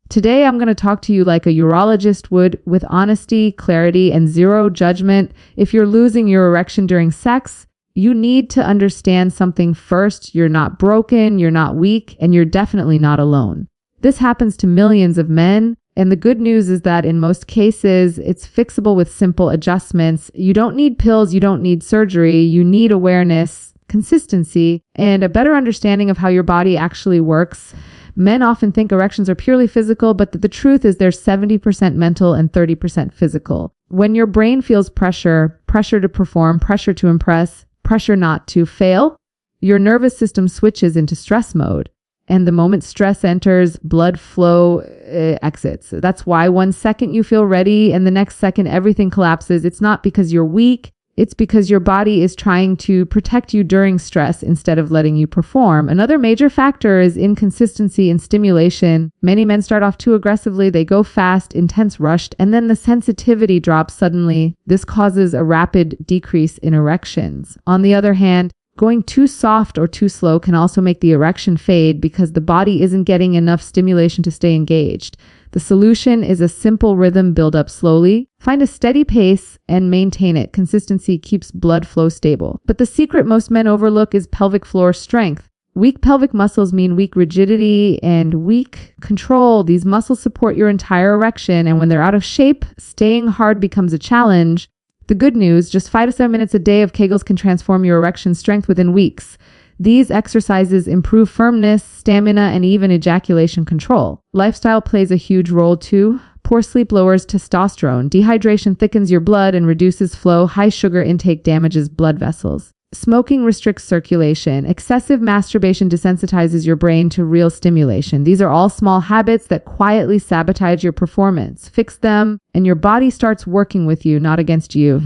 Today, I'm going to talk to you like a urologist would, with honesty, clarity, and zero judgment. If you're losing your erection during sex, you need to understand something first. You're not broken, you're not weak, and you're definitely not alone. This happens to millions of men, and the good news is that in most cases, it's fixable with simple adjustments. You don't need pills, you don't need surgery, you need awareness, consistency, and a better understanding of how your body actually works. Men often think erections are purely physical, but the truth is they're 70% mental and 30% physical. When your brain feels pressure to perform, pressure to impress, pressure not to fail, your nervous system switches into stress mode. And the moment stress enters, blood flow exits. That's why 1 second you feel ready and the next second everything collapses. It's not because you're weak. It's because your body is trying to protect you during stress instead of letting you perform. Another major factor is inconsistency in stimulation. Many men start off too aggressively. They go fast, intense, rushed, and then the sensitivity drops suddenly. This causes a rapid decrease in erections. On the other hand, going too soft or too slow can also make the erection fade because the body isn't getting enough stimulation to stay engaged. The solution is a simple rhythm: build up slowly, find a steady pace, and maintain it. Consistency keeps blood flow stable. But the secret most men overlook is pelvic floor strength. Weak pelvic muscles mean weak rigidity and weak control. These muscles support your entire erection, and when they're out of shape, staying hard becomes a challenge. The good news, just 5 to 7 minutes a day of Kegels can transform your erection strength within weeks. These exercises improve firmness, stamina, and even ejaculation control. Lifestyle plays a huge role too. Poor sleep lowers testosterone. Dehydration thickens your blood and reduces flow. High sugar intake damages blood vessels. Smoking restricts circulation. Excessive masturbation desensitizes your brain to real stimulation. These are all small habits that quietly sabotage your performance. Fix them, and your body starts working with you, not against you.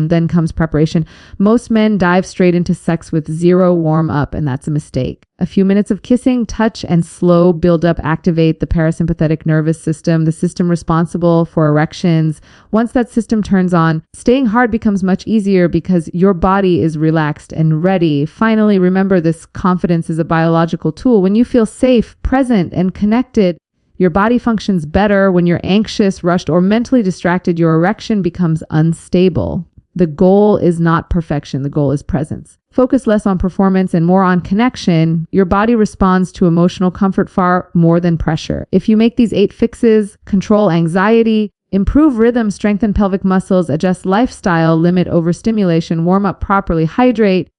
Then comes preparation. Most men dive straight into sex with zero warm-up, and that's a mistake. A few minutes of kissing, touch, and slow build-up activate the parasympathetic nervous system, the system responsible for erections. Once that system turns on, staying hard becomes much easier because your body is relaxed and ready. Finally, remember this: confidence is a biological tool. When you feel safe, present, and connected, your body functions better. When you're anxious, rushed, or mentally distracted, your erection becomes unstable. The goal is not perfection. The goal is presence. Focus less on performance and more on connection. Your body responds to emotional comfort far more than pressure. If you make these 8 fixes: control anxiety, improve rhythm, strengthen pelvic muscles, adjust lifestyle, limit overstimulation, warm up properly, hydrate,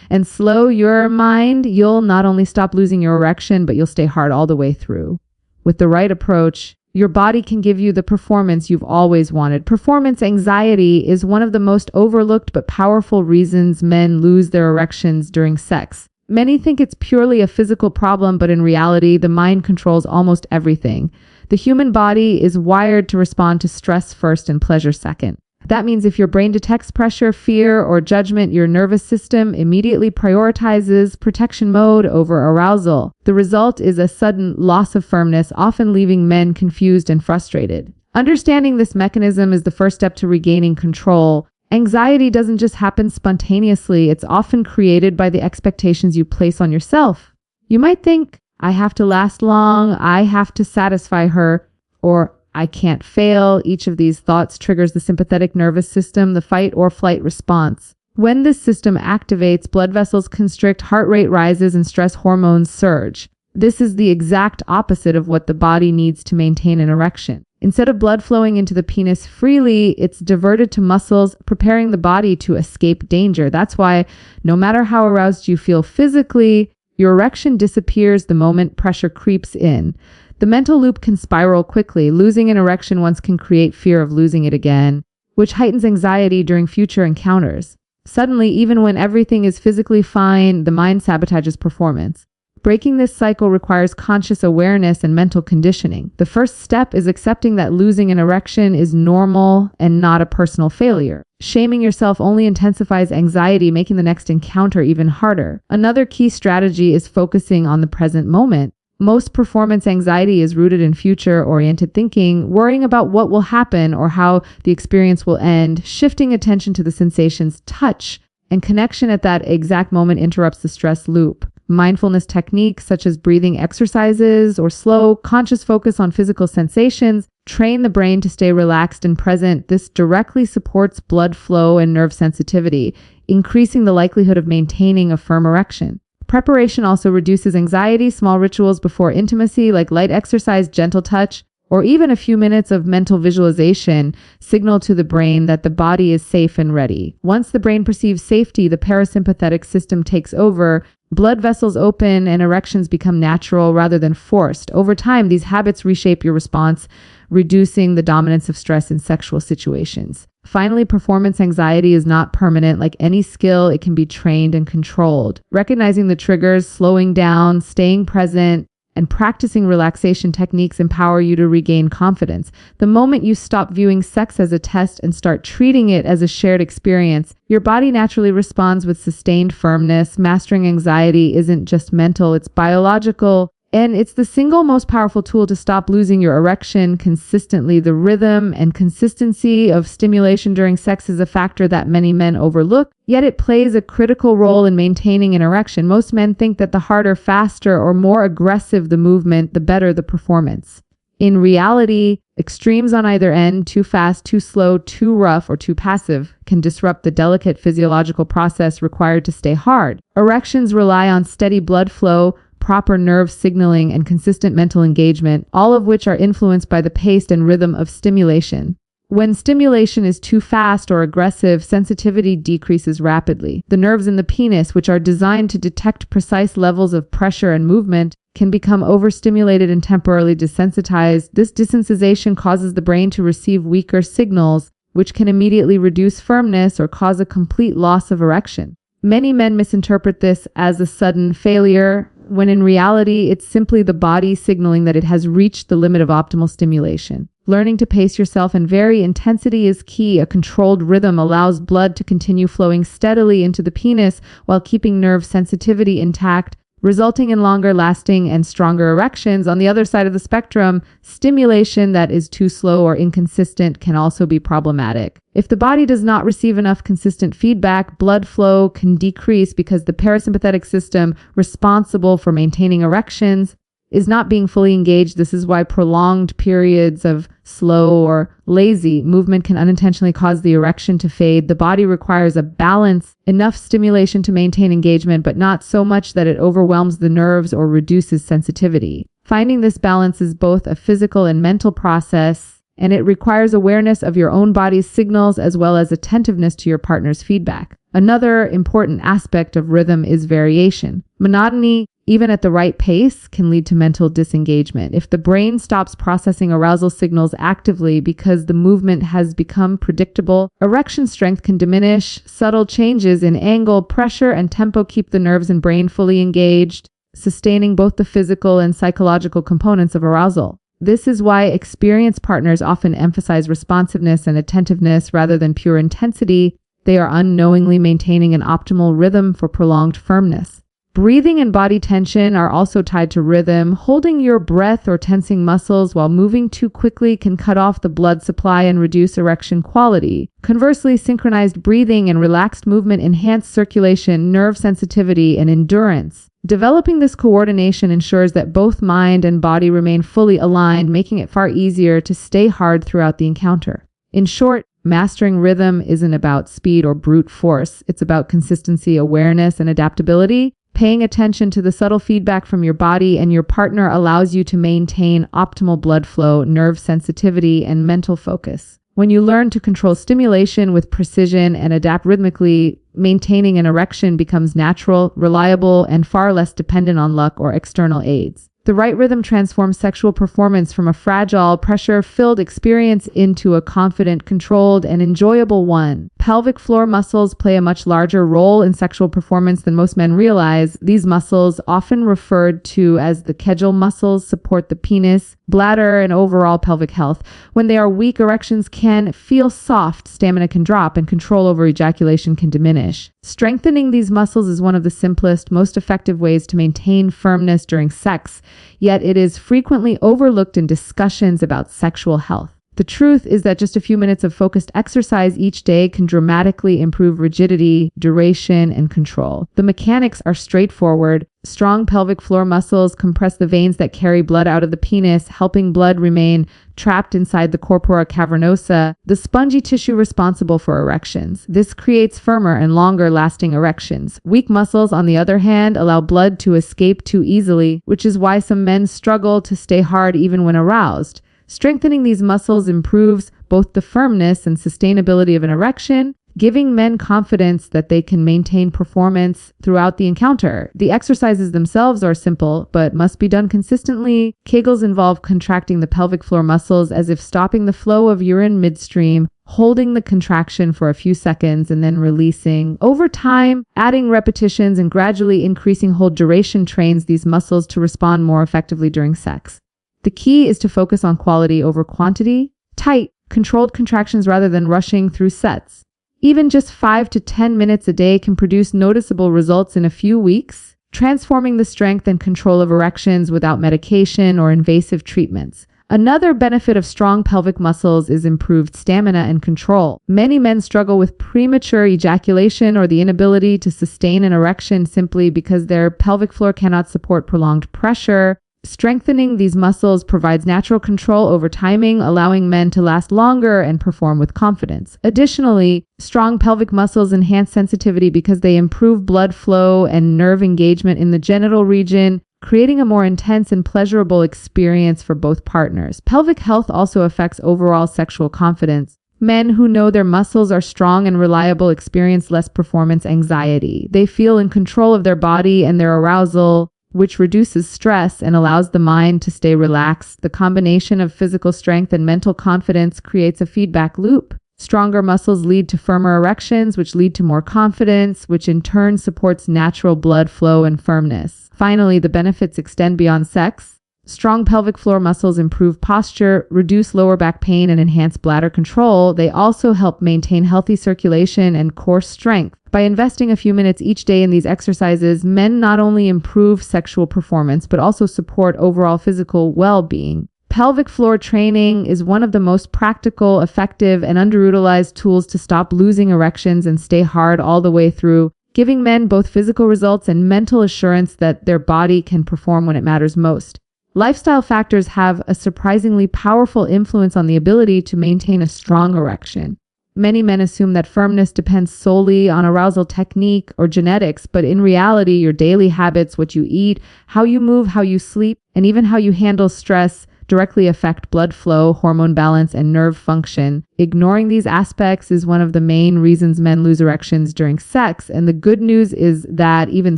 and slow your mind, you'll not only stop losing your erection, but you'll stay hard all the way through. With the right approach, your body can give you the performance you've always wanted. Performance anxiety is one of the most overlooked but powerful reasons men lose their erections during sex. Many think it's purely a physical problem, but in reality, the mind controls almost everything. The human body is wired to respond to stress first and pleasure second. That means if your brain detects pressure, fear, or judgment, your nervous system immediately prioritizes protection mode over arousal. The result is a sudden loss of firmness, often leaving men confused and frustrated. Understanding this mechanism is the first step to regaining control. Anxiety doesn't just happen spontaneously. It's often created by the expectations you place on yourself. You might think, I have to last long, I have to satisfy her, or I can't fail. Each of these thoughts triggers the sympathetic nervous system, the fight or flight response. When this system activates, blood vessels constrict, heart rate rises, and stress hormones surge. This is the exact opposite of what the body needs to maintain an erection. Instead of blood flowing into the penis freely, it's diverted to muscles, preparing the body to escape danger. That's why no matter how aroused you feel physically, your erection disappears the moment pressure creeps in. The mental loop can spiral quickly. Losing an erection once can create fear of losing it again, which heightens anxiety during future encounters. Suddenly, even when everything is physically fine, the mind sabotages performance. Breaking this cycle requires conscious awareness and mental conditioning. The first step is accepting that losing an erection is normal and not a personal failure. Shaming yourself only intensifies anxiety, making the next encounter even harder. Another key strategy is focusing on the present moment. Most performance anxiety is rooted in future-oriented thinking, worrying about what will happen or how the experience will end. Shifting attention to the sensations, touch, and connection at that exact moment interrupts the stress loop. Mindfulness techniques such as breathing exercises or slow, conscious focus on physical sensations train the brain to stay relaxed and present. This directly supports blood flow and nerve sensitivity, increasing the likelihood of maintaining a firm erection. Preparation also reduces anxiety. Small rituals before intimacy, like light exercise, gentle touch, or even a few minutes of mental visualization, signal to the brain that the body is safe and ready. Once the brain perceives safety, the parasympathetic system takes over, blood vessels open, and erections become natural rather than forced. Over time, these habits reshape your response, reducing the dominance of stress in sexual situations. Finally, performance anxiety is not permanent. Like any skill, it can be trained and controlled. Recognizing the triggers, slowing down, staying present, and practicing relaxation techniques empower you to regain confidence. The moment you stop viewing sex as a test and start treating it as a shared experience, your body naturally responds with sustained firmness. Mastering anxiety isn't just mental, it's biological. And it's the single most powerful tool to stop losing your erection consistently. The rhythm and consistency of stimulation during sex is a factor that many men overlook, yet it plays a critical role in maintaining an erection. Most men think that the harder, faster, or more aggressive the movement, the better the performance. In reality, extremes on either end, too fast, too slow, too rough, or too passive, can disrupt the delicate physiological process required to stay hard. Erections rely on steady blood flow, proper nerve signaling, and consistent mental engagement, all of which are influenced by the pace and rhythm of stimulation. When stimulation is too fast or aggressive, sensitivity decreases rapidly. The nerves in the penis, which are designed to detect precise levels of pressure and movement, can become overstimulated and temporarily desensitized. This desensitization causes the brain to receive weaker signals, which can immediately reduce firmness or cause a complete loss of erection. Many men misinterpret this as a sudden failure, when in reality, it's simply the body signaling that it has reached the limit of optimal stimulation. Learning to pace yourself and vary intensity is key. A controlled rhythm allows blood to continue flowing steadily into the penis while keeping nerve sensitivity intact, resulting in longer lasting and stronger erections. On the other side of the spectrum, stimulation that is too slow or inconsistent can also be problematic. If the body does not receive enough consistent feedback, blood flow can decrease because the parasympathetic system responsible for maintaining erections is not being fully engaged. This is why prolonged periods of slow or lazy movement can unintentionally cause the erection to fade. The body requires a balance, enough stimulation to maintain engagement, but not so much that it overwhelms the nerves or reduces sensitivity. Finding this balance is both a physical and mental process, and it requires awareness of your own body's signals as well as attentiveness to your partner's feedback. Another important aspect of rhythm is variation. Monotony, even at the right pace, can lead to mental disengagement. If the brain stops processing arousal signals actively because the movement has become predictable, erection strength can diminish. Subtle changes in angle, pressure, and tempo keep the nerves and brain fully engaged, sustaining both the physical and psychological components of arousal. This is why experienced partners often emphasize responsiveness and attentiveness rather than pure intensity. They are unknowingly maintaining an optimal rhythm for prolonged firmness. Breathing and body tension are also tied to rhythm. Holding your breath or tensing muscles while moving too quickly can cut off the blood supply and reduce erection quality. Conversely, synchronized breathing and relaxed movement enhance circulation, nerve sensitivity, and endurance. Developing this coordination ensures that both mind and body remain fully aligned, making it far easier to stay hard throughout the encounter. In short, mastering rhythm isn't about speed or brute force. It's about consistency, awareness, and adaptability. Paying attention to the subtle feedback from your body and your partner allows you to maintain optimal blood flow, nerve sensitivity, and mental focus. When you learn to control stimulation with precision and adapt rhythmically, maintaining an erection becomes natural, reliable, and far less dependent on luck or external aids. The right rhythm transforms sexual performance from a fragile, pressure-filled experience into a confident, controlled, and enjoyable one. Pelvic floor muscles play a much larger role in sexual performance than most men realize. These muscles, often referred to as the Kegel muscles, support the penis, bladder, and overall pelvic health. When they are weak, erections can feel soft, stamina can drop, and control over ejaculation can diminish. Strengthening these muscles is one of the simplest, most effective ways to maintain firmness during sex, yet it is frequently overlooked in discussions about sexual health. The truth is that just a few minutes of focused exercise each day can dramatically improve rigidity, duration, and control. The mechanics are straightforward. Strong pelvic floor muscles compress the veins that carry blood out of the penis, helping blood remain trapped inside the corpora cavernosa, the spongy tissue responsible for erections. This creates firmer and longer-lasting erections. Weak muscles, on the other hand, allow blood to escape too easily, which is why some men struggle to stay hard even when aroused. Strengthening these muscles improves both the firmness and sustainability of an erection, giving men confidence that they can maintain performance throughout the encounter. The exercises themselves are simple, but must be done consistently. Kegels involve contracting the pelvic floor muscles as if stopping the flow of urine midstream, holding the contraction for a few seconds and then releasing. Over time, adding repetitions and gradually increasing hold duration trains these muscles to respond more effectively during sex. The key is to focus on quality over quantity, tight, controlled contractions rather than rushing through sets. Even just 5 to 10 minutes a day can produce noticeable results in a few weeks, transforming the strength and control of erections without medication or invasive treatments. Another benefit of strong pelvic muscles is improved stamina and control. Many men struggle with premature ejaculation or the inability to sustain an erection simply because their pelvic floor cannot support prolonged pressure. Strengthening these muscles provides natural control over timing, allowing men to last longer and perform with confidence. Additionally, strong pelvic muscles enhance sensitivity because they improve blood flow and nerve engagement in the genital region, creating a more intense and pleasurable experience for both partners. Pelvic health also affects overall sexual confidence. Men who know their muscles are strong and reliable experience less performance anxiety. They feel in control of their body and their arousal, which reduces stress and allows the mind to stay relaxed. The combination of physical strength and mental confidence creates a feedback loop. Stronger muscles lead to firmer erections, which lead to more confidence, which in turn supports natural blood flow and firmness. Finally, the benefits extend beyond sex. Strong pelvic floor muscles improve posture, reduce lower back pain, and enhance bladder control. They also help maintain healthy circulation and core strength. By investing a few minutes each day in these exercises, men not only improve sexual performance, but also support overall physical well-being. Pelvic floor training is one of the most practical, effective, and underutilized tools to stop losing erections and stay hard all the way through, giving men both physical results and mental assurance that their body can perform when it matters most. Lifestyle factors have a surprisingly powerful influence on the ability to maintain a strong erection. Many men assume that firmness depends solely on arousal technique or genetics, but in reality, your daily habits, what you eat, how you move, how you sleep, and even how you handle stress directly affect blood flow, hormone balance, and nerve function. Ignoring these aspects is one of the main reasons men lose erections during sex, and the good news is that even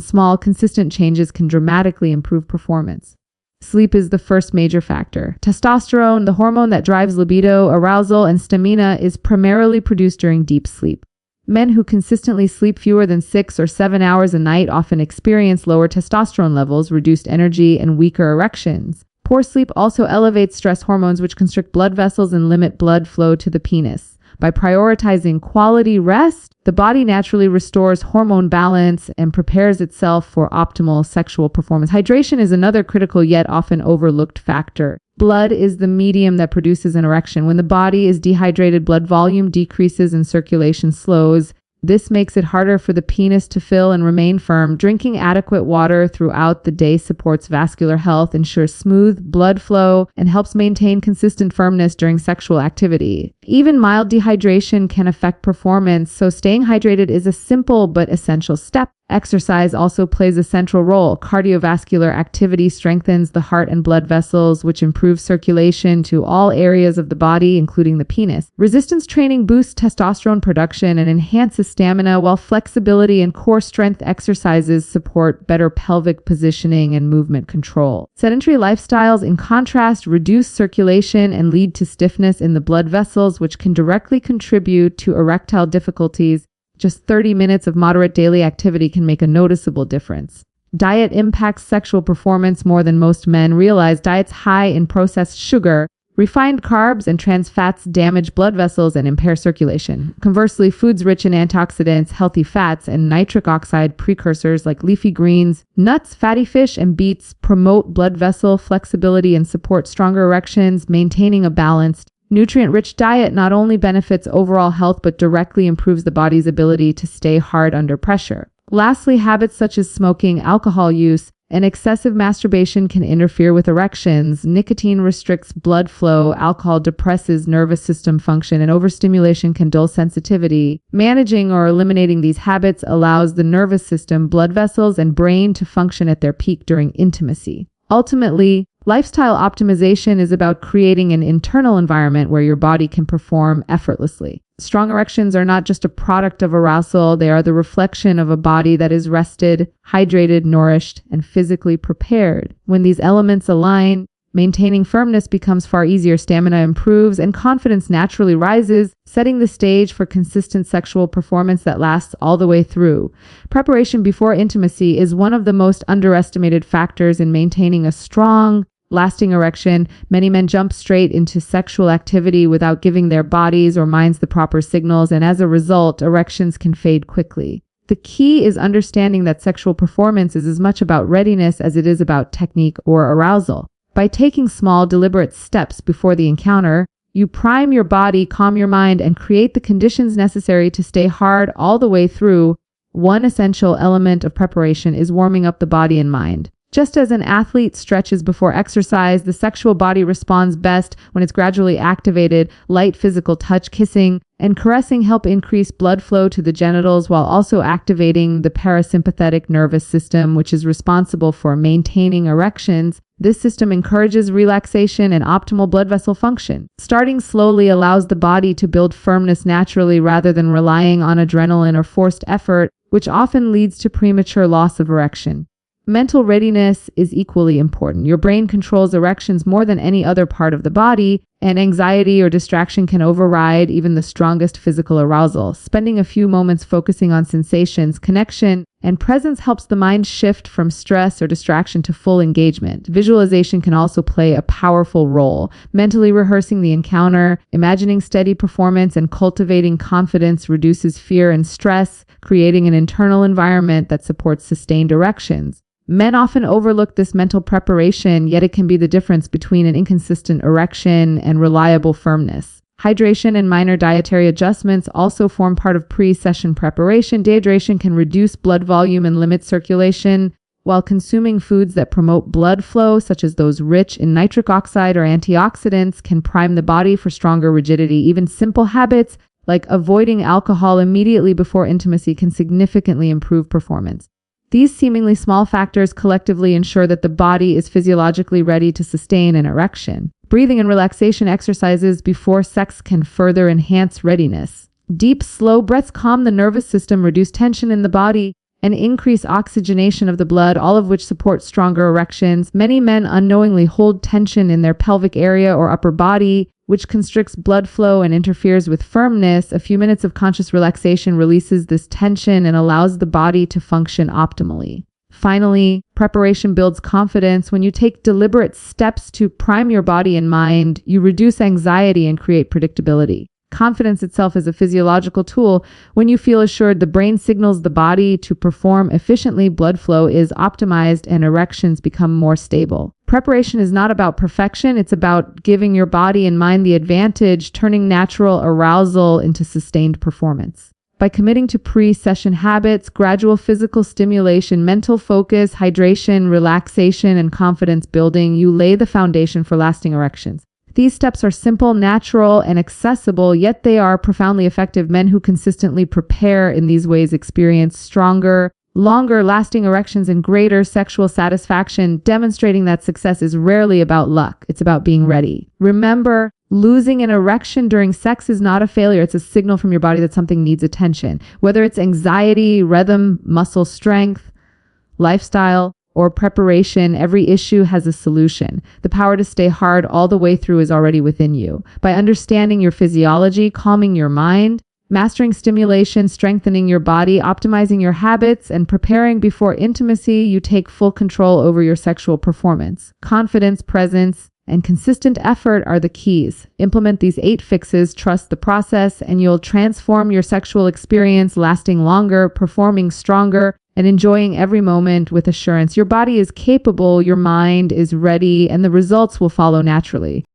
small, consistent changes can dramatically improve performance. Sleep is the first major factor. Testosterone, the hormone that drives libido, arousal, and stamina, is primarily produced during deep sleep. Men who consistently sleep fewer than 6 or 7 hours a night often experience lower testosterone levels, reduced energy, and weaker erections. Poor sleep also elevates stress hormones, which constrict blood vessels and limit blood flow to the penis. By prioritizing quality rest, the body naturally restores hormone balance and prepares itself for optimal sexual performance. Hydration is another critical yet often overlooked factor. Blood is the medium that produces an erection. When the body is dehydrated, blood volume decreases and circulation slows. This makes it harder for the penis to fill and remain firm. Drinking adequate water throughout the day supports vascular health, ensures smooth blood flow, and helps maintain consistent firmness during sexual activity. Even mild dehydration can affect performance, so staying hydrated is a simple but essential step. Exercise also plays a central role. Cardiovascular activity strengthens the heart and blood vessels, which improves circulation to all areas of the body, including the penis. Resistance training boosts testosterone production and enhances stamina, while flexibility and core strength exercises support better pelvic positioning and movement control. Sedentary lifestyles, in contrast, reduce circulation and lead to stiffness in the blood vessels, which can directly contribute to erectile difficulties. Just 30 minutes of moderate daily activity can make a noticeable difference. Diet impacts sexual performance more than most men realize. Diets high in processed sugar, refined carbs, and trans fats damage blood vessels and impair circulation. Conversely, foods rich in antioxidants, healthy fats, and nitric oxide precursors like leafy greens, nuts, fatty fish, and beets promote blood vessel flexibility and support stronger erections. Maintaining a balanced, nutrient-rich diet not only benefits overall health but directly improves the body's ability to stay hard under pressure. Lastly, habits such as smoking, alcohol use, And excessive masturbation can interfere with erections. Nicotine restricts blood flow, alcohol depresses nervous system function, and overstimulation can dull sensitivity. Managing or eliminating these habits allows the nervous system, blood vessels, and brain to function at their peak during intimacy. Ultimately, lifestyle optimization is about creating an internal environment where your body can perform effortlessly. Strong erections are not just a product of arousal, they are the reflection of a body that is rested, hydrated, nourished, and physically prepared. When these elements align, maintaining firmness becomes far easier, stamina improves, and confidence naturally rises, setting the stage for consistent sexual performance that lasts all the way through. Preparation before intimacy is one of the most underestimated factors in maintaining a strong, lasting erection. Many men jump straight into sexual activity without giving their bodies or minds the proper signals, and as a result, erections can fade quickly. The key is understanding that sexual performance is as much about readiness as it is about technique or arousal. By taking small, deliberate steps before the encounter, you prime your body, calm your mind, and create the conditions necessary to stay hard all the way through. One essential element of preparation is warming up the body and mind. Just as an athlete stretches before exercise, the sexual body responds best when it's gradually activated. Light physical touch, kissing, and caressing help increase blood flow to the genitals while also activating the parasympathetic nervous system, which is responsible for maintaining erections. This system encourages relaxation and optimal blood vessel function. Starting slowly allows the body to build firmness naturally rather than relying on adrenaline or forced effort, which often leads to premature loss of erection. Mental readiness is equally important. Your brain controls erections more than any other part of the body, and anxiety or distraction can override even the strongest physical arousal. Spending a few moments focusing on sensations, connection, and presence helps the mind shift from stress or distraction to full engagement. Visualization can also play a powerful role. Mentally rehearsing the encounter, imagining steady performance, and cultivating confidence reduces fear and stress, creating an internal environment that supports sustained erections. Men often overlook this mental preparation, yet it can be the difference between an inconsistent erection and reliable firmness. Hydration and minor dietary adjustments also form part of pre-session preparation. Dehydration can reduce blood volume and limit circulation, while consuming foods that promote blood flow, such as those rich in nitric oxide or antioxidants, can prime the body for stronger rigidity. Even simple habits like avoiding alcohol immediately before intimacy can significantly improve performance. These seemingly small factors collectively ensure that the body is physiologically ready to sustain an erection. Breathing and relaxation exercises before sex can further enhance readiness. Deep, slow breaths calm the nervous system, reduce tension in the body, and increase oxygenation of the blood, all of which support stronger erections. Many men unknowingly hold tension in their pelvic area or upper body, which constricts blood flow and interferes with firmness. A few minutes of conscious relaxation releases this tension and allows the body to function optimally. Finally, preparation builds confidence. When you take deliberate steps to prime your body and mind, you reduce anxiety and create predictability. Confidence itself is a physiological tool. When you feel assured, the brain signals the body to perform efficiently, blood flow is optimized, and erections become more stable. Preparation is not about perfection, it's about giving your body and mind the advantage, turning natural arousal into sustained performance. By committing to pre-session habits, gradual physical stimulation, mental focus, hydration, relaxation, and confidence building, you lay the foundation for lasting erections. These steps are simple, natural, and accessible, yet they are profoundly effective. Men who consistently prepare in these ways experience stronger, longer-lasting erections and greater sexual satisfaction, demonstrating that success is rarely about luck. It's about being ready. Remember, losing an erection during sex is not a failure. It's a signal from your body that something needs attention. Whether it's anxiety, rhythm, muscle strength, lifestyle, or preparation, every issue has a solution. The power to stay hard all the way through is already within you. By understanding your physiology, calming your mind, mastering stimulation, strengthening your body, optimizing your habits, and preparing before intimacy, you take full control over your sexual performance. Confidence, presence, and consistent effort are the keys. Implement these 8 fixes, trust the process, and you'll transform your sexual experience, lasting longer, performing stronger, and enjoying every moment with assurance. Your body is capable, your mind is ready, and the results will follow naturally.